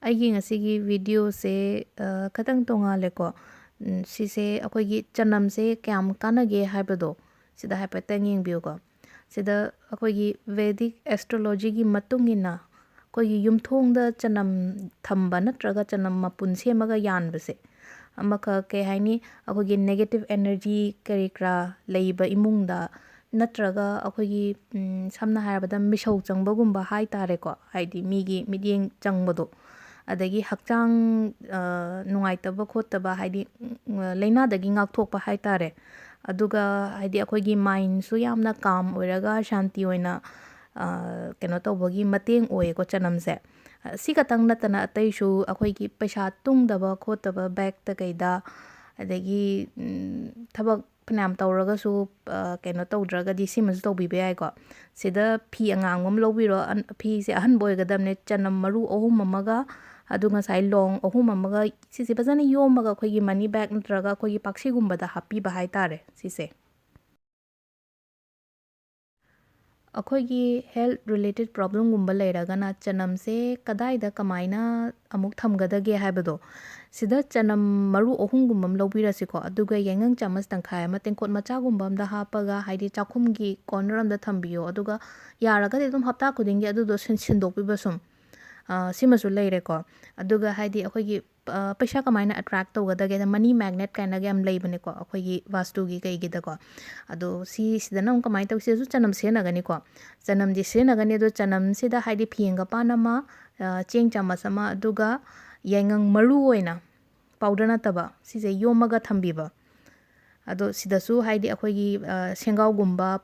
ꯑꯩꯒꯤ ꯉꯁꯤꯒꯤ ꯚꯤꯗꯤꯑꯣꯁꯦ ꯈꯤꯇꯪ ꯇꯣꯡꯉꯥꯜꯂꯦꯀꯣ ꯁꯤꯁꯦ ꯑꯩꯈꯣꯏꯒꯤ ꯆꯅꯝꯁꯦ ꯀꯌꯥꯝ ꯀꯥꯟꯅꯒꯦ ꯍꯥꯏꯕꯗꯣ ꯁꯤꯗ ꯍꯥꯏꯐꯦꯠꯇꯪ ꯌꯦꯡꯕꯤꯌꯨꯀꯣ ꯁꯤꯗ ꯑꯩꯈꯣꯏꯒꯤ ꯚꯦꯗꯤꯛ ꯑꯦꯁꯇ꯭ꯔꯣꯂꯣꯖꯤꯒꯤ ꯃꯇꯨꯡ ꯏꯟꯅ ꯑꯩꯈꯣꯏꯒꯤ ꯌꯨꯝꯊꯣꯡꯗ ꯆꯅꯝ ꯊꯝꯕ ꯅꯠꯇ꯭ꯔꯒ ꯆꯅꯝ ꯃꯄꯨꯟ ꯁꯦꯝꯃꯒ ꯌꯥꯟꯕꯁꯦ ꯑꯃꯈꯛ ꯀꯩ ꯍꯥꯏꯅꯤ ꯑꯩꯈꯣꯏꯒꯤ ꯅꯦꯒꯦꯇꯤቭ ꯑꯦꯅꯔꯖꯤ ꯀꯔꯤ ꯀꯔꯥ ꯂꯩꯕ ꯏꯃꯨꯡꯗ ꯅꯠꯇ꯭ꯔꯒ ꯑꯩꯈꯣꯏꯒꯤ ꯁꯝꯅ ꯍꯥꯏꯔꯕꯗ ꯃꯤꯁꯧ ꯆꯪꯕꯒꯨꯝꯕ ꯍꯥꯏ ꯇꯥꯔꯦꯀꯣ ꯍꯥꯏꯗꯤ ꯃꯤꯒꯤ ꯃꯤꯠꯌꯦꯡ ꯆꯪꯕꯗꯣ ꯑꯗꯒꯤ ꯍꯛꯆꯥꯡ ꯅꯨꯡꯉꯥꯏꯇꯕ ꯈꯣꯠꯇꯕ ꯍꯥꯏꯗꯤ ꯂꯥꯏꯅꯥꯗꯒꯤ ꯉꯥꯛꯊꯣꯛꯄ ꯍꯥꯏ ꯇꯥꯔꯦ ꯑꯗꯨꯒ ꯍꯥꯏꯗꯤ ꯑꯩꯈꯣꯏꯒꯤ ꯃꯥꯏꯟꯁꯨ ꯌꯥꯝꯅ ꯀꯥꯝ ꯑꯣꯏꯔꯒ ꯁꯥꯟꯇꯤ ꯑꯣꯏꯅ ꯀꯩꯅꯣ ꯇꯧꯕꯒꯤ ꯃꯇꯦꯡ ꯑꯣꯏꯌꯦꯀꯣ ꯆꯅꯝꯁꯦ ꯁꯤ ꯈꯛꯇꯪ ꯅꯠꯇꯅ ꯑꯇꯩꯁꯨ ꯑꯩꯈꯣꯏꯒꯤ ꯄꯩꯁꯥ ꯇꯨꯡꯗꯕ ꯈꯣꯠꯇꯕ ꯕꯦꯛꯇ ꯀꯩꯗ ꯑꯗꯒꯤ ꯊꯕꯛ ꯐꯅꯌꯥꯝ ꯇꯧꯔꯒꯁꯨ ꯀꯩꯅꯣ ꯇꯧꯗ꯭ꯔꯒꯗꯤ ꯁꯤꯃꯁꯨ ꯇꯧꯕꯤꯕ ꯌꯥꯏꯀꯣ ꯁꯤꯗ ꯐꯤ ꯑꯉꯥꯡꯕ ꯑꯃ ꯂꯧꯕꯤꯔꯣ ꯐꯤꯁꯦ ꯑꯍꯟꯕ ꯑꯣꯏꯒꯗꯕꯅꯦ ꯆꯅꯝ ꯃꯔꯨ 3 ꯑꯃꯒ ꯑꯗꯨ ꯉꯁꯥꯏ ꯂꯣꯡ 3 ꯑꯃꯒ ꯁꯤꯁꯦ ꯐꯖꯅ ꯌꯣꯝꯃꯒ ꯑꯩꯈꯣꯏꯒꯤ ꯃꯅꯤ ꯕꯦꯛ ꯅꯠꯇ꯭ꯔꯒ ꯑꯩꯈꯣꯏꯒꯤ ꯄꯥꯛꯁꯤꯒꯨꯝꯕꯗ ꯍꯥꯞꯄꯤꯕ ꯍꯥꯏ ꯇꯥꯔꯦ ꯁꯤꯁꯦ ꯑꯩꯈꯣꯏꯒꯤ ꯍꯦꯜꯠ ꯔꯤꯂꯦꯇꯦꯠ ꯄ꯭ꯔꯣꯕ꯭ꯂꯦꯝꯒꯨꯝꯕ ꯂꯩꯔꯒꯅ ꯆꯅꯝꯁꯦ ꯀꯗꯥꯏꯗ ꯀꯃꯥꯏꯅ ꯑꯃꯨꯛ ꯊꯝꯒꯗꯒꯦ ꯍꯥꯏꯕꯗꯣ ꯁꯤꯗ ꯆꯅꯝ ꯃꯔꯨ 3 ꯑꯃ ꯂꯧꯕꯤꯔꯁꯤꯀꯣ ꯑꯗꯨꯒ ꯌꯥꯏꯉꯪ ꯆꯥꯃꯁ ꯇꯪꯈꯥꯏ ꯑꯃ ꯇꯦꯡꯀꯣꯠ ꯃꯆꯥꯒꯨꯝꯕ ꯑꯝꯗ ꯍꯥꯞꯄꯒ ꯍꯥꯏꯗꯤ ꯆꯥꯛꯈꯨꯝꯒꯤ ꯀꯣꯔꯅꯔ ꯑꯝꯗ ꯊꯝꯕꯤꯌꯣ ꯑꯗꯨꯒ ꯌꯥꯔꯒꯗꯤ ꯑꯗꯨꯝ ꯍꯞꯇꯥ ꯈꯨꯗꯤꯡꯒꯤ ꯑꯗꯨꯗꯣ ꯁꯤꯟꯗꯣꯛꯄꯤꯕ ꯁꯨꯝ ꯁꯤꯃꯁꯨ ꯂꯩꯔꯦꯀꯣ ꯑꯗꯨꯒ ꯍꯥꯏꯗꯤ ꯑꯩꯈꯣꯏꯒꯤ ꯄꯩꯁా ꯀꯃꯥꯏꯅ ꯑꯦꯇ꯭ꯔꯦꯛ ꯇꯧꯒꯗꯒꯦꯗ ꯃꯅꯤ ꯃꯦꯒꯅꯦꯠ ꯀꯥꯏꯅꯒ ꯌꯥꯝ ꯂꯩꯕꯅꯦꯀꯣ ꯑꯩꯈꯣꯏꯒꯤ ꯋꯥꯁꯇꯨꯒꯤ ꯀꯩꯒꯤꯗꯀꯣ ꯑꯗꯣ ꯁꯤꯗꯅ ꯑꯃꯨꯛ ꯀꯃꯥꯏꯅ ꯇꯧꯁꯤ ꯁꯤꯗꯁꯨ ꯆꯅꯝ ꯁꯤꯖꯤꯟꯅꯒꯅꯤꯀꯣ ꯆꯅꯝꯗꯤ ꯁꯤꯖꯤꯟꯅꯒꯅꯤ ꯑꯗꯣ ꯆꯅꯝꯁꯤꯗ ꯍꯥꯏꯗꯤ ꯐꯤꯌꯦꯡꯒꯄꯥꯟ ꯑꯃ ꯆꯦꯡ ꯆꯥꯃꯁ ꯑꯃ ꯑꯗꯨꯒ ꯌꯥꯏꯉꯪ ꯃꯔꯨ ꯑꯣꯏꯅ ꯄꯥꯎꯗꯔ ꯅꯠꯇꯕ ꯁꯤꯁꯦ ꯌꯣꯝꯃꯒ ꯊꯝꯕꯤꯕ ꯑꯗꯣ ꯁꯤꯗꯁꯨ ꯍꯥꯏꯗꯤ ꯑꯩꯈꯣꯏꯒꯤ ꯁꯦꯡꯒꯥꯎꯒꯨꯝꯕ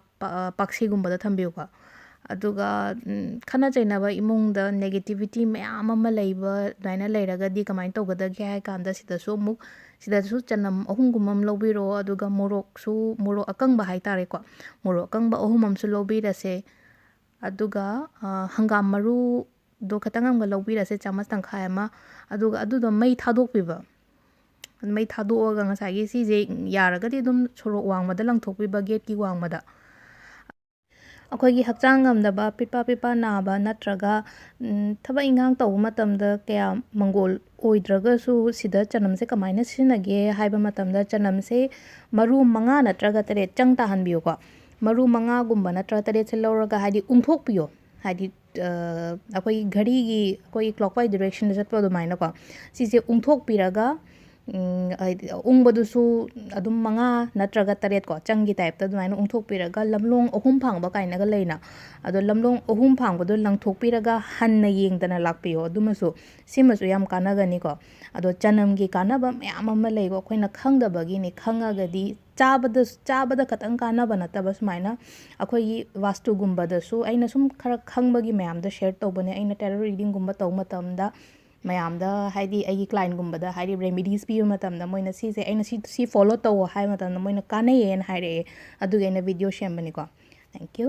ꯄꯥꯛꯁꯤꯒꯨꯝꯕꯗ ꯊꯝꯕꯤꯌꯨꯀꯣ ꯑꯗꯨꯒ ꯈꯠꯅ ꯆꯩꯅꯕ ꯏꯃꯨꯡꯗ ꯅꯦꯒꯦꯇꯤꯚꯤꯇꯤ ꯃꯌꯥꯝ ꯑꯃ ꯂꯩꯕ ꯑꯗꯨꯃꯥꯏꯅ ꯂꯩꯔꯒꯗꯤ ꯀꯃꯥꯏꯅ ꯇꯧꯒꯗꯒꯦ ꯍꯥꯏ ꯀꯥꯟꯗ ꯁꯤꯗꯁꯨ ꯆꯅꯝ 3 ꯑꯃ ꯂꯧꯕꯤꯔꯣ ꯑꯗꯨꯒ ꯃꯣꯔꯣꯛ ꯑꯀꯪꯕ ꯍꯥꯏ ꯇꯥꯔꯦꯀꯣ ꯃꯣꯔꯣꯛ ꯑꯀꯪꯕ 3 ꯑꯃꯁꯨ ꯂꯧꯕꯤꯔꯁꯦ ꯑꯗꯨꯒ ꯍꯪꯒꯥꯝ ꯃꯔꯨꯗꯣ ꯈꯤꯇꯪ ꯑꯃꯒ ꯂꯧꯕꯤꯔꯁꯦ ꯆꯥꯃꯁ ꯇꯪꯈꯥꯏ ꯑꯃ ꯑꯗꯨꯒ ꯑꯗꯨꯗꯣ ꯃꯩ ꯊꯥꯗꯣꯛꯄꯤꯕ ꯃꯩ ꯊꯥꯗꯣꯛꯑꯒ ꯉꯁꯥꯏꯒꯤ ꯁꯤꯁꯦ ꯌꯥꯔꯒꯗꯤ ꯑꯗꯨꯝ ꯁꯣꯔꯣꯛ ꯋꯥꯡꯃꯗ ꯂꯪꯊꯣꯛꯄꯤꯕ ꯒꯦꯠꯀꯤ ꯋꯥꯡꯃꯗ ꯑꯩꯈꯣꯏꯒꯤ ꯍꯛꯆꯥꯡ ꯉꯝꯗꯕ ꯄꯤꯠꯄ ꯅꯥꯕ ꯅꯠꯇ꯭ꯔꯒ ꯊꯕꯛ ꯏꯟꯈꯥꯡ ꯇꯧꯕ ꯃꯇꯝꯗ ꯀꯌా ꯃꯪꯒꯣꯜ ꯑꯣꯏꯗ꯭ꯔꯒꯁꯨ ꯁꯤꯗ ꯆꯅꯝꯁꯦ ꯀꯃꯥꯏꯅ ꯁꯤꯖꯤꯟꯅꯒꯦ ꯍꯥꯏꯕ ꯃꯇꯝꯗ ꯆꯅꯝꯁꯦ ꯃꯔꯨ 5 ꯅꯠꯇ꯭ꯔꯒ 9 ꯆꯪ ꯇꯥꯍꯟꯕꯤꯌꯨꯀꯣ ꯃꯔꯨ 5ꯒꯨꯝꯕ ꯅꯠꯇ꯭ꯔꯒ 9ꯁꯦ ꯂꯧꯔꯒ ꯍꯥꯏꯗꯤ ꯎꯪꯊꯣꯛꯄꯤꯌꯣ ꯍꯥꯏꯗꯤ ꯑꯩꯈꯣꯏꯒꯤ ꯘꯔꯤꯒꯤ ꯑꯩꯈꯣꯏꯒꯤ ꯀ꯭ꯂꯣꯛꯋꯥꯏꯁ ꯗꯤꯔꯦꯛꯁꯟꯗ ꯆꯠꯄ ꯑꯗꯨꯃꯥꯏꯅꯀꯣ ꯁꯤꯁꯦ ꯎꯪꯊꯣꯛꯄꯤꯔꯒ ꯍꯥꯏꯗꯤ ꯎꯪꯕꯗꯨꯁꯨ ꯑꯗꯨꯝ 5 ꯅꯠꯇ꯭ꯔꯒ 9 ꯀꯣ ꯆꯪꯒꯤ ꯇꯥꯏꯞꯇ ꯑꯗꯨꯃꯥꯏꯅ ꯎꯪꯊꯣꯛꯄꯤꯔꯒ ꯂꯝꯂꯣꯡ 3 ꯐꯥꯡꯕ ꯀꯥꯏꯅꯒ ꯂꯩꯅ ꯑꯗꯣ ꯂꯝꯂꯣꯡ 3 ꯐꯥꯡꯕꯗꯣ ꯂꯪꯊꯣꯛꯄꯤꯔꯒ ꯍꯟꯅ ꯌꯦꯡꯗꯅ ꯂꯥꯛꯄꯤꯌꯣ ꯁꯤꯃꯁꯨ ꯌꯥꯝ ꯀꯥꯟꯅꯒꯅꯤꯀꯣ ꯑꯗꯣ ꯆꯅꯝꯒꯤ ꯀꯥꯟꯅꯕ ꯃꯌꯥꯝ ꯑꯃ ꯂꯩꯀꯣ ꯑꯩꯈꯣꯏꯅ ꯈꯪꯗꯕꯒꯤꯅꯤ ꯈꯪꯉꯒꯗꯤ ꯆꯥꯕꯗ ꯈꯇꯪ ꯀꯥꯟꯅꯕ ꯅꯠꯇꯕ ꯁꯨꯃꯥꯏꯅ ꯑꯩꯈꯣꯏꯒꯤ ꯋꯥꯁꯇꯨꯒꯨꯝꯕꯗꯁꯨ ꯑꯩꯅ ꯁꯨꯝ ꯈꯔ ꯈꯪꯕꯒꯤ ꯃꯌꯥꯝꯗ ꯁꯦꯌꯔ ꯇꯧꯕꯅꯦ ꯑꯩꯅ ꯇꯦꯔꯣ ꯔꯤꯗꯤꯡꯒꯨꯝꯕ ꯇꯧꯕ ꯃꯇꯝꯗ ꯃꯌꯥꯝꯗ ꯍꯥꯏꯗꯤ ꯑꯩꯒꯤ ꯀ꯭ꯂꯥꯏꯟꯒꯨꯝꯕꯗ ꯍꯥꯏꯗꯤ ꯔꯦꯃꯤꯗꯤꯁ ꯄꯤꯕ ꯃꯇꯝꯗ ꯃꯣꯏꯅ ꯁꯤꯁꯦ ꯑꯩꯅ ꯁꯤ ꯐꯣꯂꯣ ꯇꯧꯋꯣ ꯍꯥꯏꯕ ꯃꯇꯝꯗ ꯃꯣꯏꯅ ꯀꯥꯟꯅꯩꯌꯦꯅ ꯍꯥꯏꯔꯛꯑꯦ ꯑꯗꯨꯒꯤ ꯑꯩꯅ ꯚꯤꯗꯤꯑꯣ ꯁꯦꯝꯕꯅꯤꯀꯣ ꯊꯦꯡꯛ ꯌꯨ